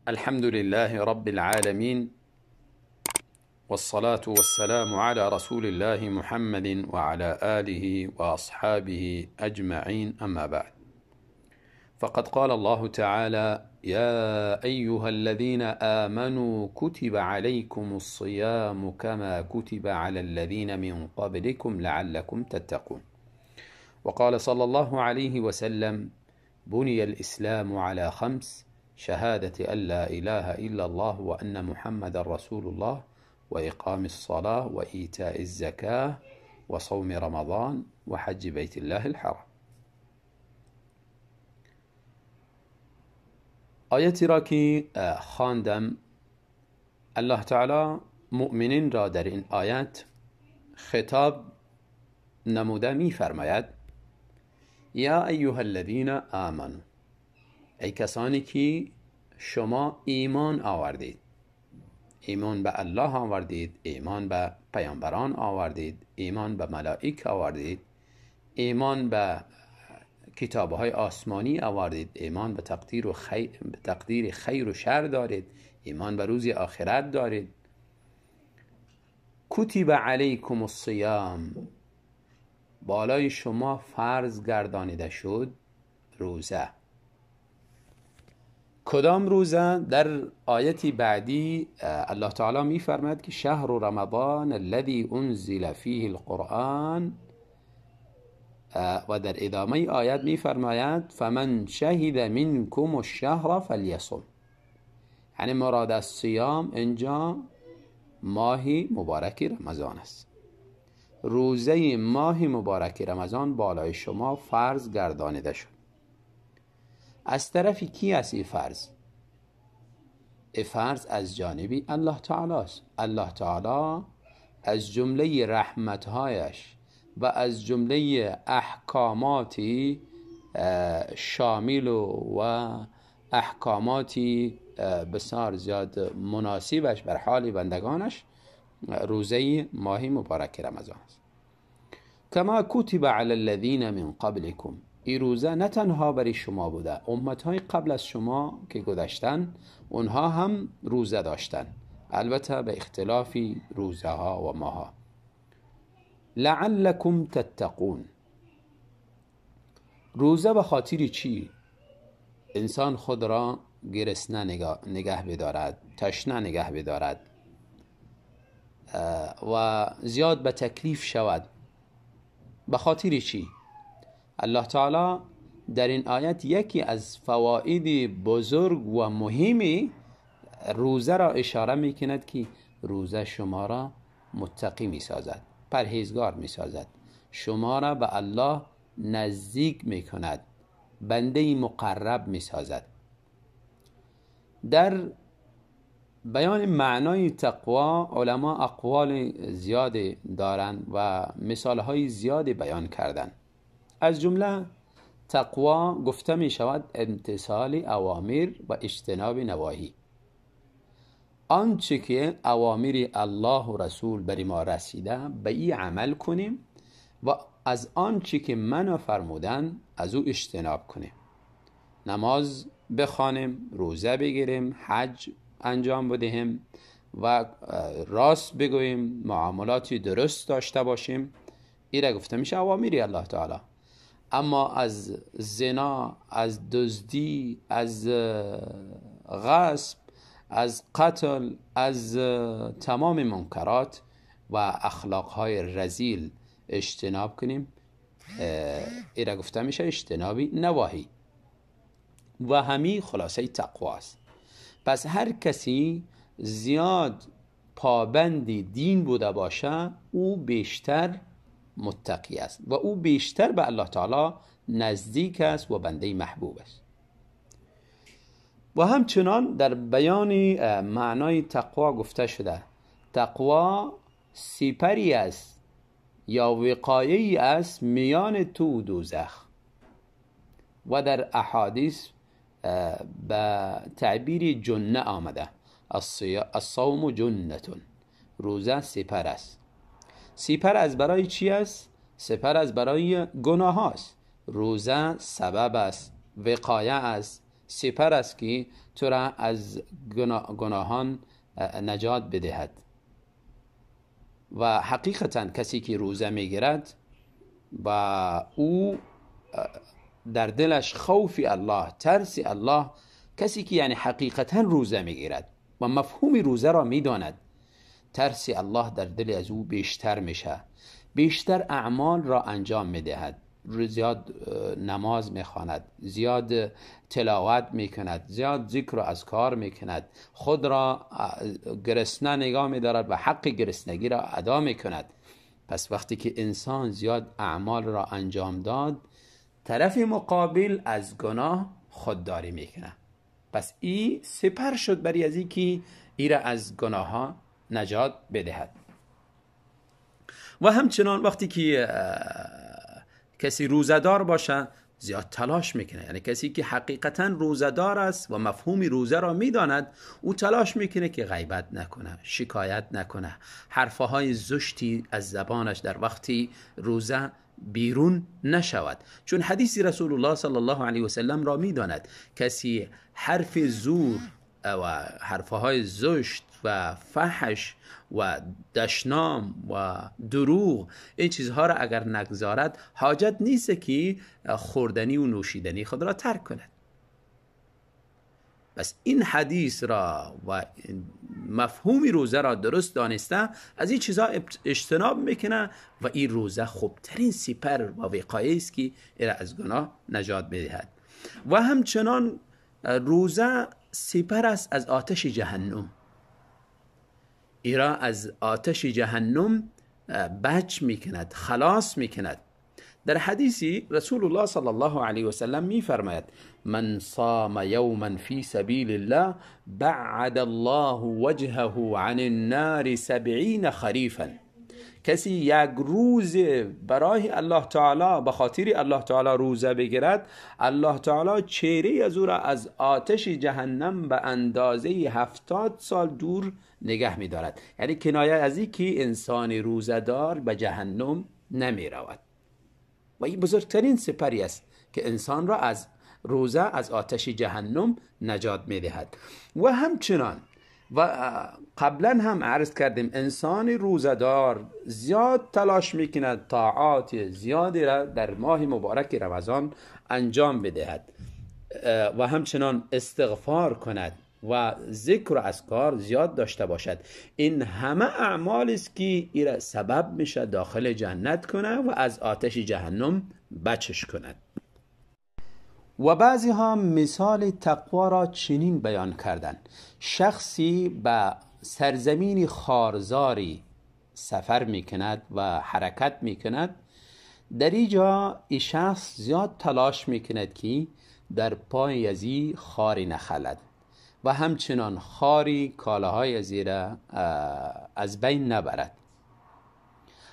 الحمد لله رب العالمين، والصلاة والسلام على رسول الله محمد وعلى آله وأصحابه أجمعين، أما بعد. فقد قال الله تعالى: يا أيها الذين آمنوا كتب عليكم الصيام كما كتب على الذين من قبلكم لعلكم تتقون. وقال صلى الله عليه وسلم: بني الإسلام على 5: شهادة أن لا إله إلا الله وأن محمد رسول الله وإقام الصلاة وإيتاء الزكاة وصوم رمضان وحج بيت الله الحرام. آیتی را که خواندم، الله تعالی مؤمنین را در این آیت خطاب نموده می فرماید: یا ایها الذین آمنوا، ای کسانی که شما ایمان آوردید، ایمان به الله آوردید، ایمان به پیامبران آوردید، ایمان به ملائک آوردید، ایمان به کتابهای آسمانی آوردید، ایمان به تقدیر خیر و شر دارید، ایمان به روز آخرت دارید. کتب علیکم الصیام، بالای شما فرض گردانیده شد روزه. کدام روزه؟ در آیتی بعدی الله تعالی می فرماید که شهر رمضان الذی انزل فیه القرآن، و در ادامه آیت می فرماید فمن شهد منکم الشهر فلیصم. یعنی مراد از صیام اینجا ماه مبارک رمضان است. روزه ماه مبارک رمضان بالای شما فرض گردانیده شد. از طرف کی است این فرض؟ این فرض از جانب الله تعالی است. الله تعالی از جمله رحمتهایش و از جمله احکاماتی شامل و احکاماتی بسیار زیاد مناسبش بر حال بندگانش روزه ماه مبارک رمضان است. کما کتب علی الذین من قبلکم، این روزه نه تنها برای شما بوده، امتهای قبل از شما که گذشتن اونها هم روزه داشتن، البته به اختلاف روزه ها و ماها. لعلکم تتقون، روزه به خاطر چی؟ انسان خود را گرسنه نگه بدارد، تشنه نگه بدارد و زیاد به تکلیف شود. به خاطر چی؟ الله تعالی در این آیت یکی از فواید بزرگ و مهمی روزه را اشاره می کند که روزه شما را متقی می سازد، پرهیزگار می سازد، شما را به الله نزدیک می کند، بنده مقرب می سازد. در بیان معنای تقوا علما اقوال زیاد دارند و مثالهای زیادی بیان کردند. از جمله تقوا گفته می شود امتثال اوامر و اجتناب نواهی. آنچه که اوامر الله و رسول بر ما رسیده به این عمل کنیم و از آنچه که منع فرمودن از او اجتناب کنیم. نماز بخوانیم، روزه بگیریم، حج انجام بدهیم و راست بگوییم، معاملاتی درست داشته باشیم. این را گفته میشه اوامر الله تعالی. اما از زنا، از دزدی، از غصب، از قتل، از تمام منکرات و اخلاقهای رذیل اجتناب کنیم. این را گفته میشه اجتناب نواهی و همین خلاصه تقوا است. پس هر کسی زیاد پابند دین بوده باشه او بیشتر متقی است و او بیشتر به الله تعالی نزدیک است و بنده محبوب است. و همچنان در بیان معنای تقوا گفته شده تقوا سپری است یا وقایه‌ای است میان تو و دوزخ. و در احادیث به تعبیر جنه آمده، الصوم جنتون، روزه سپر است. سپر از برای چی است؟ سپر از برای گناه است. روزه سبب است، وقایه است، سپر است که تو را از گناهان نجات بدهد. و حقیقتا کسی که روزه میگیرد و او در دلش خوف الله، ترس الله، کسی که یعنی حقیقتا روزه میگیرد و مفهوم روزه را میداند، ترس الله در دل از او بیشتر میشه، بیشتر اعمال را انجام میدهد، زیاد نماز میخواند، زیاد تلاوت میکند، زیاد ذکر و اذکار میکند، خود را گرسنه نگاه میدارد و حق گرسنگی را ادا میکند. پس وقتی که انسان زیاد اعمال را انجام داد، طرف مقابل از گناه خودداری میکنه. پس این سپر شد برای از اینکه ای را از گناه ها نجات بدهد. و همچنان وقتی که کسی روزدار باشه زیاد تلاش میکنه، یعنی کسی که حقیقتا روزدار است و مفهوم روزه را میداند، او تلاش میکنه که غیبت نکنه، شکایت نکنه، حرفهای زشتی از زبانش در وقتی روزه بیرون نشود. چون حدیث رسول الله صلی الله علیه و سلم را میداند کسی حرف زور و حرفهای زشت و فحش و دشنام و دروغ این چیزها را اگر نگذارد، حاجت نیست که خوردنی و نوشیدنی خود را ترک کند. بس این حدیث را و مفهوم روزه را درست دانسته، از این چیزها اجتناب میکنه و این روزه خوبترین سپر و وقایه است که ایرا از گناه نجات بدهد. و همچنان روزه سپر است از آتش جهنم، ایرا از آتش جهنم بچ میکند، خلاص میکند. در حدیثی رسول الله صلی الله علیه و سلم میفرماید: من صام یوما فی سبیل الله بعد الله وجهه عن النار 70 خریفا. کسی یک روز برای الله تعالی به خاطر الله تعالی روزه بگیرد، الله تعالی چهره از او را از آتش جهنم به اندازه 70 سال دور نگه می دارد. یعنی کنایه از این که انسان روزه دار به جهنم نمی رود. و این بزرگترین سپری است که انسان را از روزه از آتش جهنم نجات می دهد. و همچنان و قبلا هم عرض کردیم انسان روزدار زیاد تلاش میکند طاعات زیادی را در ماه مبارک رمضان انجام بدهد و همچنان استغفار کند و ذکر و اذکار زیاد داشته باشد. این همه اعمال است که این سبب میشه داخل جنت کنه و از آتش جهنم بچش کند. و بعضی ها مثال تقوا را چنین بیان کردن: شخصی به سرزمین خارزاری سفر میکند و حرکت میکند، در اینجا این شخص زیاد تلاش میکند که در پای ازی خاری نخلد و همچنان خاری کالاهای ازی را از بین نبرد.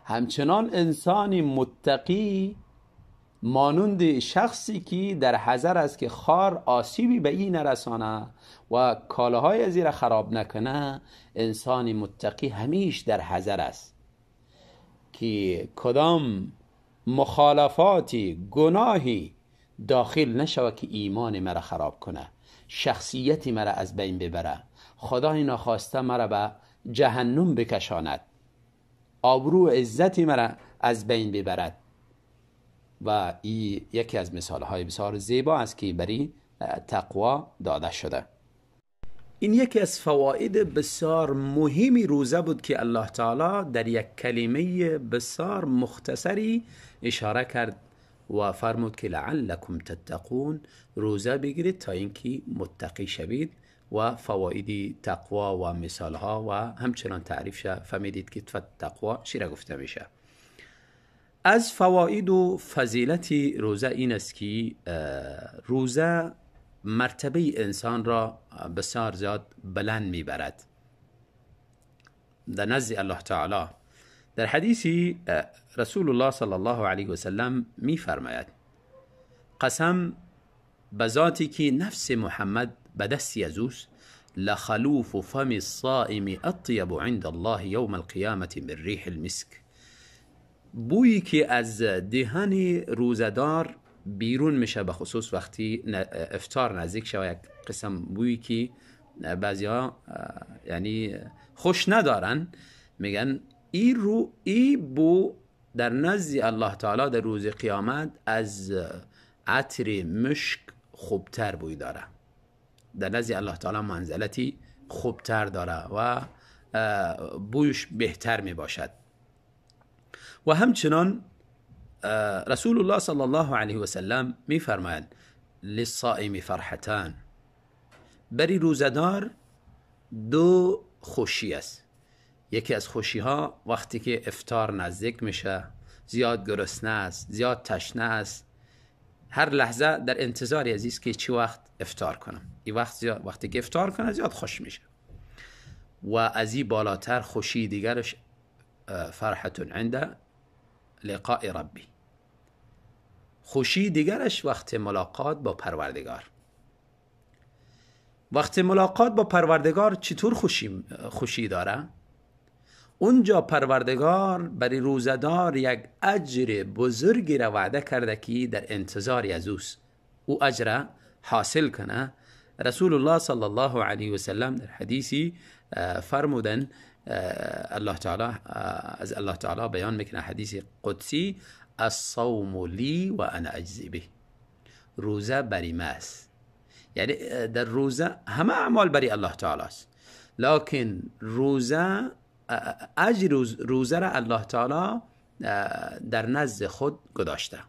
همچنان انسانی متقی مانند شخصی که در حذر است که خار آسیبی به این نرسانه و کالاهای ازی را خراب نکنه، انسانی متقی همیش در حذر است که کدام مخالفاتی گناهی داخل نشوه که ایمان مرا خراب کنه، شخصیتی مرا از بین ببره، خدای ناخواسته مرا به جهنم بکشاند، آبرو و عزتی مرا از بین ببرد. و این یکی از مثالهای بسیار زیبا است که برای تقوا داده شده. این یکی از فواید بسیار مهمی روزه بود که الله تعالی در یک کلمه بسیار مختصری اشاره کرد و فرمود که لعلکم تتقون، روزه بگیرید تا اینکه متقی شوید. و فواید تقوا و مثالها و همچنان تعریف فهمیدید که تقوا چی را گفته میشه. از فواید و فضیلت روزه این است که روزه مرتبه انسان را بسیار زیاد بلند میبرد در نزد الله تعالی. در حدیثی رسول الله صلی الله علیه و سلم میفرماید: قسم به ذاتی که نفس محمد به دستی از اوست، لخلوف فم الصائم اطیب عند الله یوم القیامة من ریح المسک. بویی که از دهن روزدار بیرون میشه، به خصوص وقتی افطار نزدیک شود. یک قسم بویی که بعضی ها یعنی خوش ندارن، میگن ای بو در نزد الله تعالی در روز قیامت از عطر مشک خوبتر بوی داره، در نزد الله تعالی منزلتی خوبتر داره و بویش بهتر می باشد. و همچنان رسول الله صلی الله علیه و سلم می فرماید للصائم فرحتان، بری روزدار دو خوشی است. یکی از خوشی ها وقتی که افطار نزدیک میشه، زیاد گرسنه است، زیاد تشنه است، هر لحظه در انتظاری عزیز که چی وقت افطار کنم. این وقتی که افطار کنه زیاد خوش میشه. و از این بالاتر خوشی دیگرش فرحتون عند لقاء ربی، خوشی دیگرش وقت ملاقات با پروردگار. وقت ملاقات با پروردگار چطور خوشی داره؟ اونجا پروردگار برای روزدار یک اجر بزرگی را وعده کرده که در انتظاری از اوست، او اجر حاصل کنه. رسول الله صلی الله علیه و سلم در حدیثی فرمودن، از الله تعالی بیان میکنه، حدیث قدسی، الصوم لی و انا اجزی به، روزه بری ما است. یعنی در روزه همه اعمال بری الله تعالی است، لکن روزه اجر روزه را الله تعالی در نزد خود گذاشته.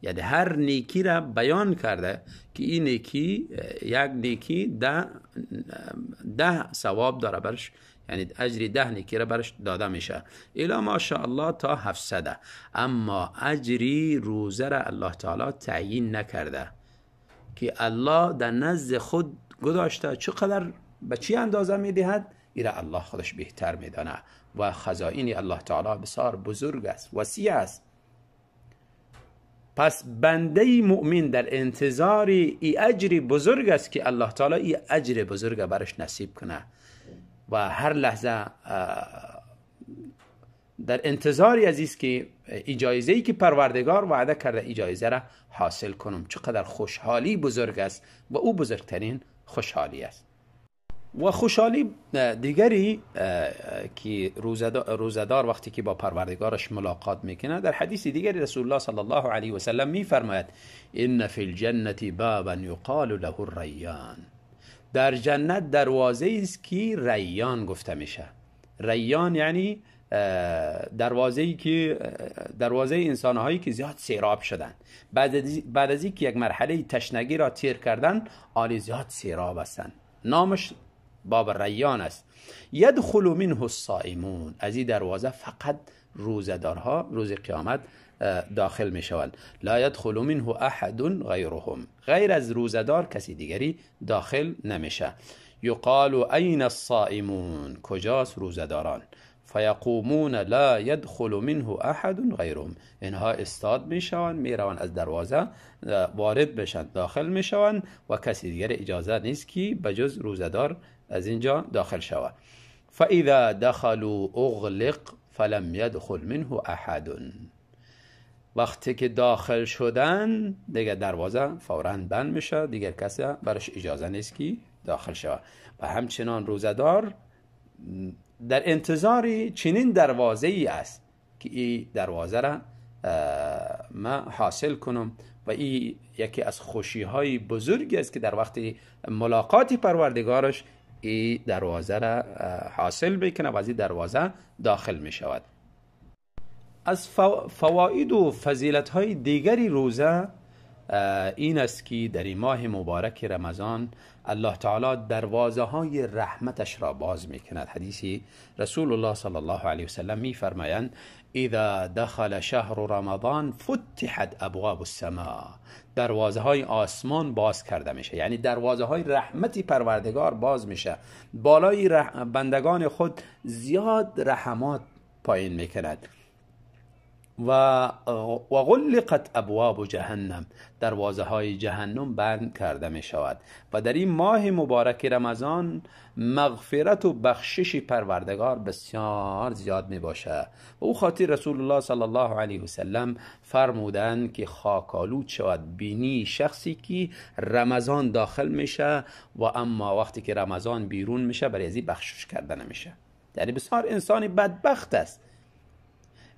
یعنی هر نیکی را بیان کرده که این نیکی یک نیکی 10 ثواب داره برش، یعنی اجر 10 نیکی را برش داده میشه الی ماشاءالله تا 700. اما اجری روزه را الله تعالی تعیین نکرده که الله در نزد خود گذاشته چقدر به چی اندازه میدهد، ایره الله خودش بهتر میدانه و خزائن الله تعالی بسیار بزرگ است، وسیع است. پس بنده مؤمن در انتظار ای اجر بزرگ است که الله تعالی ای اجر بزرگ برش نصیب کنه و هر لحظه در انتظاری عزیز که جایزه‌ای که پروردگار وعده کرده ای جایزه را حاصل کنم. چقدر خوشحالی بزرگ است و او بزرگترین خوشحالی است. و خوشحالی دیگری که روزدار وقتی که با پروردگارش ملاقات میکنه، در حدیث دیگری رسول الله صلی الله علیه و سلم میفرماید ان فی الجنه بابا یقال له الریان، در جنت دروازه است که ریان گفته میشه. ریان یعنی دروازه انسانهایی که زیاد سیراب شدن، بعد از اینکه یک مرحله تشنگی را تیر کردن، آن زیاد سیراب هستند. نامش باب ریان است. یدخل منه الصائمون، از این دروازه فقط روزدارها روز قیامت داخل می شوند. لا یدخل منه احد غیرهم، غیر از روزدار کسی دیگری داخل نمیشه. یقال این الصائمون، کجاست روزداران؟ فیقومون لا یدخل منه احد غیرهم، اینها استاد می شوند، می روند از دروازه وارد بشن، داخل می شوند و کسی دیگر اجازه نیست که بجز روزدار از اینجا داخل شود. فاذا دخلوا اغلق فلم يدخل منه احد، وقتی که داخل شدن دیگه دروازه فوراً بند میشه، دیگر کسی برش اجازه نیست که داخل شود. و همچنان روزدار در انتظار چنین دروازه ای است که این دروازه را ما حاصل کنم و این یکی از خوشی های بزرگی است که در وقت ملاقات پروردگارش این دروازه را حاصل بکنه و از این دروازه داخل می شود. از فواید و فضیلت های دیگری روزه این است که در این ماه مبارک رمضان الله تعالی دروازه های رحمتش را باز می کند. حدیثی رسول الله صلی الله علیه و سلم می فرمایند اذا دخل شهر رمضان فتحت ابواب السماء، دروازه های آسمان باز کرده میشه، یعنی دروازه های رحمتی پروردگار باز میشه، بالای بندگان خود زیاد رحمات پایین میکند. و غلقت ابواب جهنم، دروازه های جهنم بند کرده می شود. و در این ماه مبارک رمضان مغفرت و بخشش پروردگار بسیار زیاد می باشه. و او خاطر رسول الله صلی الله علیه و سلم فرمودند که خاکالود شود بینی شخصی که رمضان داخل میشه و اما وقتی که رمضان بیرون میشه برای ازی بخشش کرده نمیشه. یعنی بسیار انسانی بدبخت است.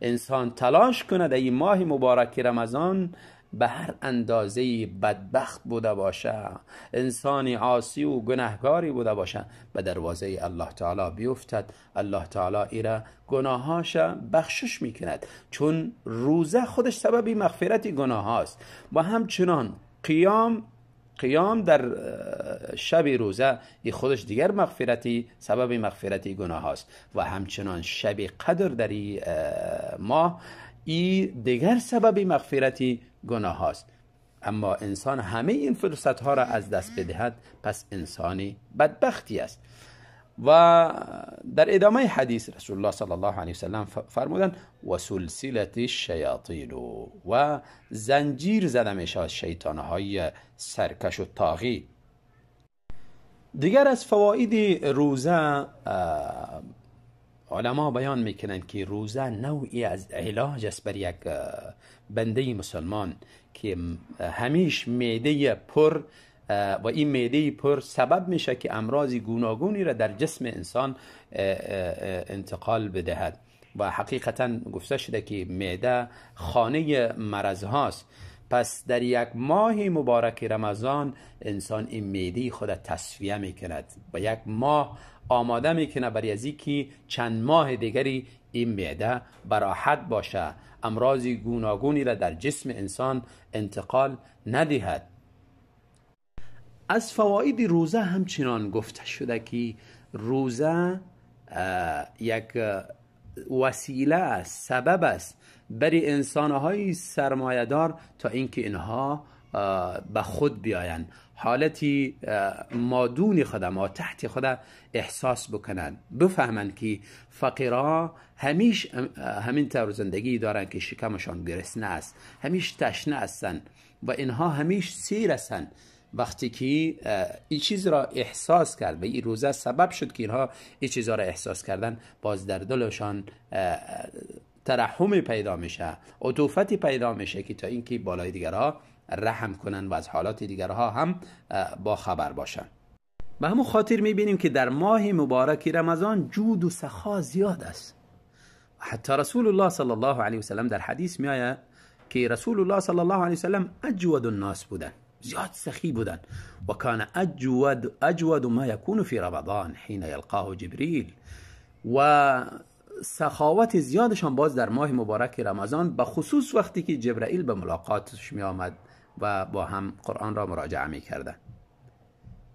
انسان تلاش کنه در این ماه مبارک رمضان به هر اندازه بدبخت بوده باشه، انسانی عاصی و گناهکاری بوده باشه، به دروازه الله تعالی بیفتد. الله تعالی ایره گناهاش بخشش میکند، چون روزه خودش سبب مغفرت گناه هاست. و همچنان قیام در شب روزه ای خودش دیگر مغفرتی، سبب مغفرتی گناه هاست. و همچنان شب قدر در این ماه ای دیگر سبب مغفرتی گناه هاست. اما انسان همه این فرصت ها را از دست بدهد، پس انسانی بدبختی است. و در ادامه حدیث رسول الله صلی الله علیه وسلم فرمودن و سلسله الشیاطین، و زنجیر زده میشه از شیطانهای سرکش و طاغی. دیگر از فواید روزه علما بیان میکنن که روزه نوعی از علاج است بر یک بنده مسلمان که همیش معده پر و این معده پر سبب میشه که امراض گوناگونی را در جسم انسان انتقال بدهد. و حقیقتا گفته شده که معده خانه مرض هاست. پس در یک ماه مبارک رمضان انسان این معده خود تصفیه میکند و یک ماه آماده میکنه برای از اینکه چند ماه دیگری این معده براحت باشه، امراض گوناگونی را در جسم انسان انتقال ندهد. از فواید روزه همچنان گفته شده که روزه یک وسیله است، سبب است برای انسانهای سرمایه‌دار تا اینکه اینها به خود بیاین، حالتی مادون خود، ما تحت خود احساس بکنن، بفهمن که فقیرها همیش همین طور زندگی دارن که شکمشان گرسنه است، همیش تشنه هستن و اینها همیش سیر هستن. وقتی که این چیز را احساس کرد و این روزه سبب شد که اینها این چیز را احساس کردن، باز در دلشان ترحم پیدا میشه، عطوفتی پیدا میشه که تا اینکه بالای دیگرها رحم کنن و از حالات دیگرها هم با خبر باشن. به همون خاطر میبینیم که در ماه مبارک رمضان جود و سخا زیاد است. حتی رسول الله صلی الله علیه وسلم در حدیث میآید که رسول الله صلی الله علیه وسلم اجود الناس بودن، زیاد سخی بودن. و کان اجود ما یکون فی رمضان حین یلقاه جبریل. و سخاوت زیادشان باز در ماه مبارک رمضان، به خصوص وقتی که جبرائیل به ملاقاتش می آمد و با هم قرآن را مراجعه می کردن.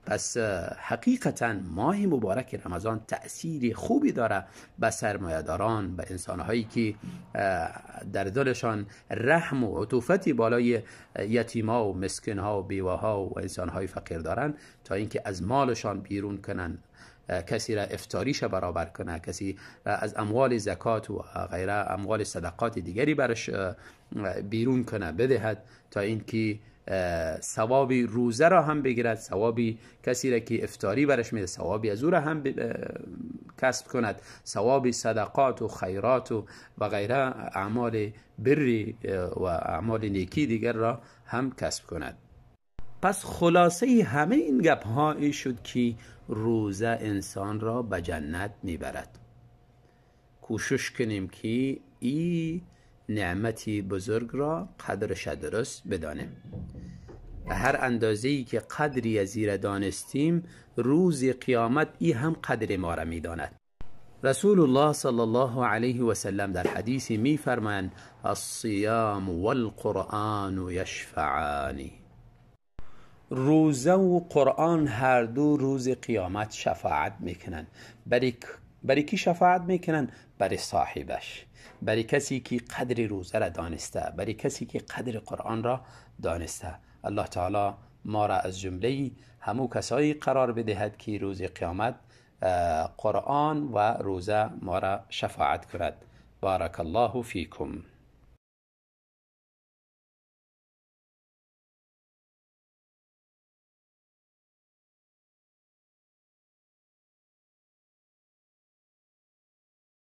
پس حقیقتا ماه مبارک رمضان تأثیر خوبی داره به سرمایه‌داران، به انسانهایی که در دلشان رحم و عطوفتی بالای یتیما و مسکینها و بیواها و انسانهای فقیر دارن، تا اینکه از مالشان بیرون کنن، کسی را افطاریش برابر کنه، کسی از اموال زکات و غیره اموال صدقات دیگری برش بیرون کنه بدهد، تا اینکه ثوابی روزه را هم بگیرد، ثوابی کسی را که افطاری برش میده ثوابی از او را هم کسب کند، ثوابی صدقات و خیرات و غیره اعمال بری و اعمال نیکی دیگر را هم کسب کند. پس خلاصه همه این گپ ها ای شد که روزه انسان را به جنت میبرد. کوشش کنیم که این نعمتی بزرگ را قدرش درست بدانیم. به هر اندازه‌ای که قدری از زیر دانستیم، روز قیامت ای هم قدر ما را میداند. رسول الله صلی الله علیه و سلم در حدیثی میفرمایند الصیام والقرآن یشفعان. روزه و قرآن هر دو روز قیامت شفاعت میکنن. برای کی شفاعت میکنن؟ برای صاحبش، برای کسی که قدر روزه را دانسته، برای کسی که قدر قرآن را دانسته. الله تعالی ما را از جمله همو کسایی قرار بدهد که روز قیامت قرآن و روزه ما را شفاعت کند. بارک الله فیکم.